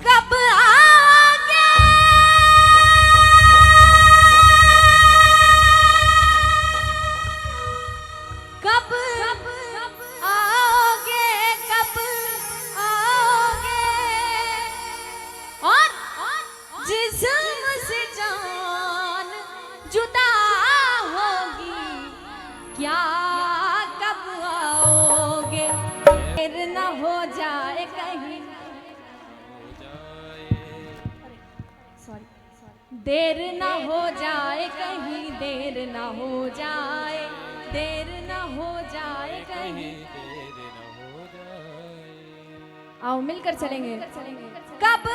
कब आओगे कब आओगे कब आओगे और जिस्म से जान जुदा होगी क्या कब आओगे देर न हो जाए कहीं देर न हो जाए कहीं देर न हो जाए देर न हो जाए कहीं आओ मिलकर चलेंगे कब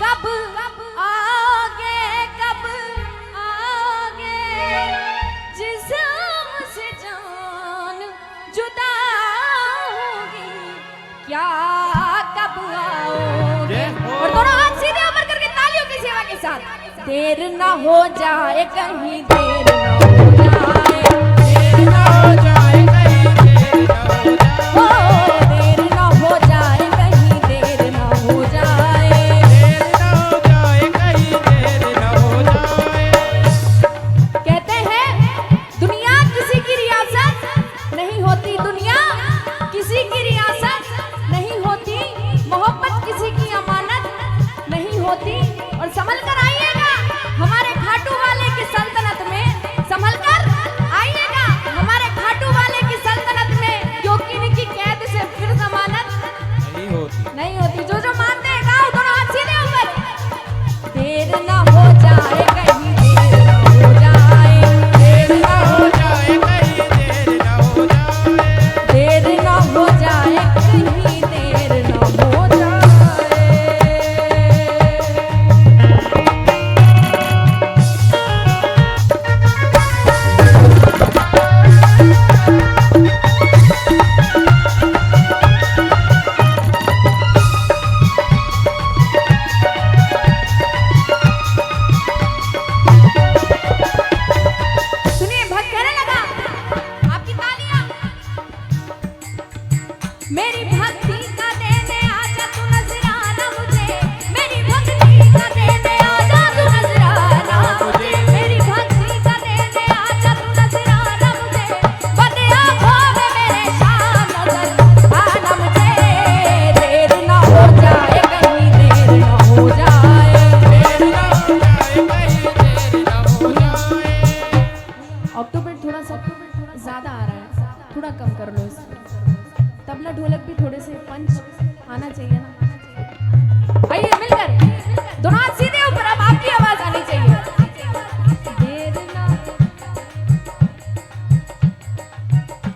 कब आओगे कब आओगे जिस्म से जान जुदा होगी क्या कब आओगे और दोनों हाथ सीधे ऊपर करके तालियों की सेवा के साथ देर ना हो जाए कहीं देर ना हो जाए देर ना हो जाए कहीं देर ना हो जाए कहीं देर ना हो जाए कहते हैं दुनिया किसी की रियासत नहीं होती दुनिया किसी की रियासत नहीं होती मोहब्बत किसी की अमानत नहीं होती और संभल कर आइएगा हमारे खाटू वाले की सल्तनत में संभल कर आइएगा हमारे खाटू वाले की सल्तनत में क्योंकि इनकी कैद से फिर जमानत नहीं होती जो जो मानते हैं गाओ दोनों हाथ सीधे ऊपर देर ना हो जाए कहीं देर ना हो जाए देर ना हो जाए कहीं देर ना हो जाए देर ना हो जाए कहीं देर ना हो जाए सुनिए भक्त कहने लगा आपकी तालियां मेरी भक्ति का देने आजा तू नजराना मुझे मेरी भक्ति का देने आजा तू नजराना मुझे मेरी भक्ति का देने आजा तू नजराना मुझे बंद आंखों में मेरे शाम नजर आना मुझे देर ना हो जाए कहीं देर ना हो जाए देर ना हो जाए कहीं देर ना हो जाए अक्टूबर थोड़ा सा ज्यादा आ रहा है थोड़ा कम कर लो इसको तबला ढोलक भी थोड़े से पंच आना चाहिए ना आइए मिलकर दोनों हाथ सीधे ऊपर अब आपकी आवाज आनी चाहिए देर ना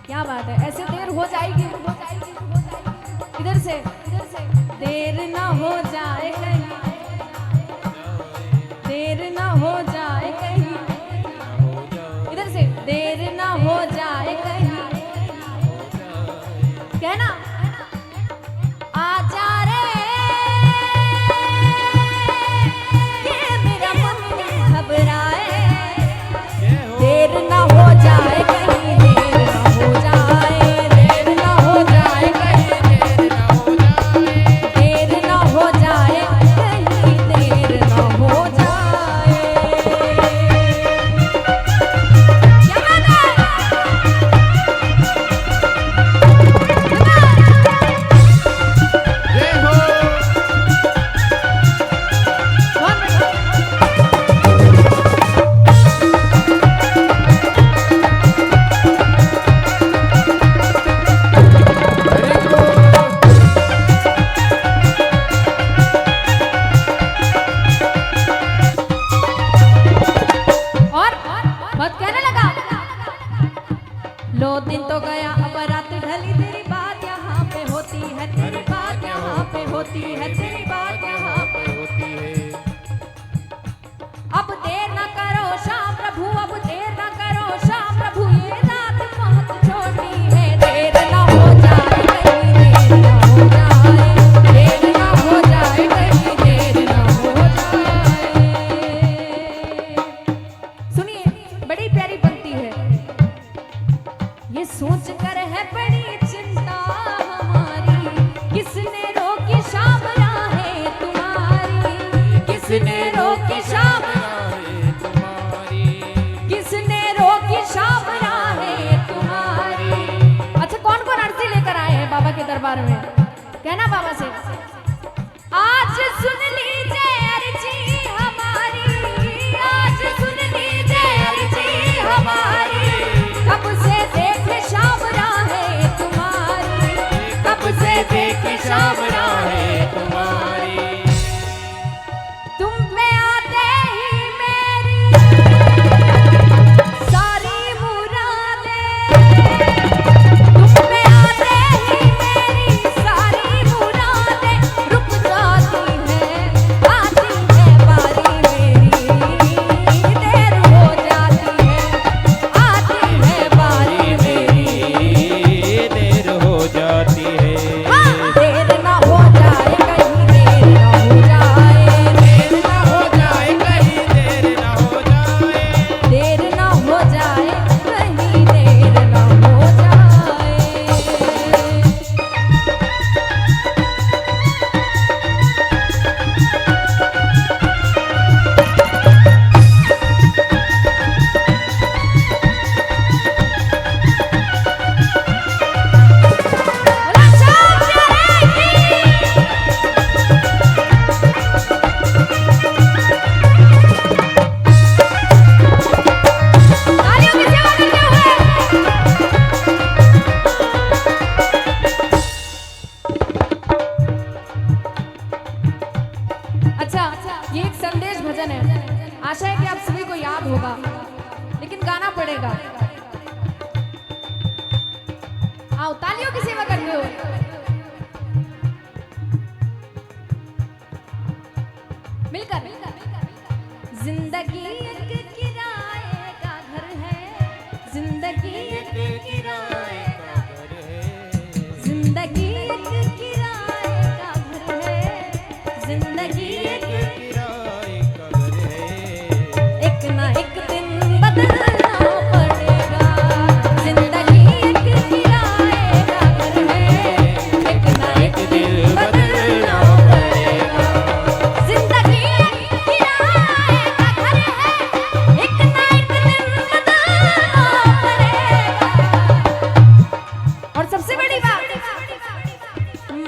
क्या बात है ऐसे देर हो जाएगी इधर से देर ना हो जाए कहीं देर ना हो जाए कहीं इधर से देर ना हो जाए कहीं कहना आजा रे ये मेरा मन घबराए देर ना हो जाए कहीं देर ना हो जाए देर ना हो जाए कहीं देर ना हो जाए कहीं देर ना हो जाए क्या बात है और बहुत कहने लगा लो दिन तो गया अब रात ढली तेरी बात यहाँ पे होती है तेरी बात यहाँ पे होती है तेरी बात यहाँ पे होती है अब देर ना करो शाम प्रभु अब देर ना करो शाम प्रभु ये रात बहुत छोटी है देर ना हो जाए कहीं देर ना हो जाए देर ना हो जाए कहीं देर ना हो जाए सुनिए बड़ी प्यारी पंक्ति है दरबार में। कहना बाबा से, आज सुन लीजिए अर्जी हमारी, आज सुन लीजिए अर्जी हमारी, कब से देखे शाम राहें तुम्हारी, कब से देखे शाम राहें तुम्हारी, तुम में आते ही मेरी सारी मुरादें, तुम में आते ही मेरी सारी मुरादें रुक जाती हैं, आती है बारी मेरी, देर हो जाती है, आती है बारी मेरी, देर हो जाती है। हाँ, देर ना हो जाए कहीं, देर ना हो जाए, देर ना हो जाए कहीं, देर ना हो जाए। देर ना हो जाए कहीं, देर ना हो जाए। बोला शाम तालियों की सेवा करते हुए। अच्छा, ये एक संदेश भजन है, आशा है कि आप सभी को याद होगा, लेकिन गाना पड़ेगा। आओ तालियों की सेवा करते हुए। मिलकर जिंदगी एक किराए का घर है, जिंदगी एक किराए का घर है, जिंदगी एक किराए का घर है, जिंदगी एक किराए का घर है। एक ना एक दिन बदलना पड़ेगा, जिंदगी एक किराए का घर है, एक ना एक दिन बदलना पड़ेगा, जिंदगी एक किराए का घर है, एक ना एक दिन बदलना पड़ेगा। और सबसे बड़ी बात,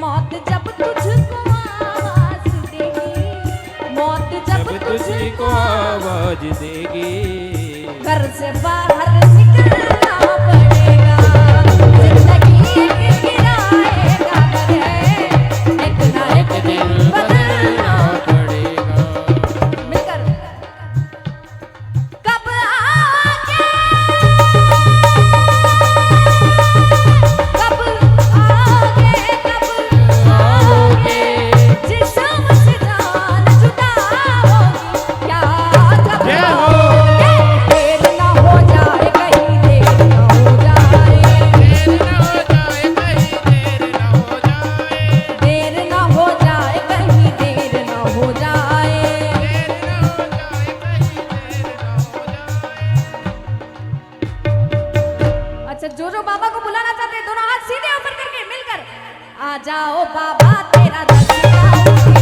मौत जब तुझको आवाज देगी, मौत जब तुझको आवाज देगी, घर से बाहर निकलना पड़ेगा, जिंदगी एक किराए का घर है, एक ना एक दिन बदलना पड़ेगा। मिलकर कब आओगे, कब आओगे, कब आओगे, जिस्म से जान जुदा होगी, क्या कब जय हो। आओगे, देर ना हो जाए कहीं, देर ना हो जाए, देर ना हो जाए कहीं, देर ना हो जाए। देर ना हो जाए कहीं, देर ना हो जाए। देर ना हो जाए कहीं, देर ना हो जाए। अच्छा, जो बाबा को बुलाना चाहते हैं, दोनों हाथ सीधे ऊपर करके मिलकर आ जाओ बाबा तेरा दर्शन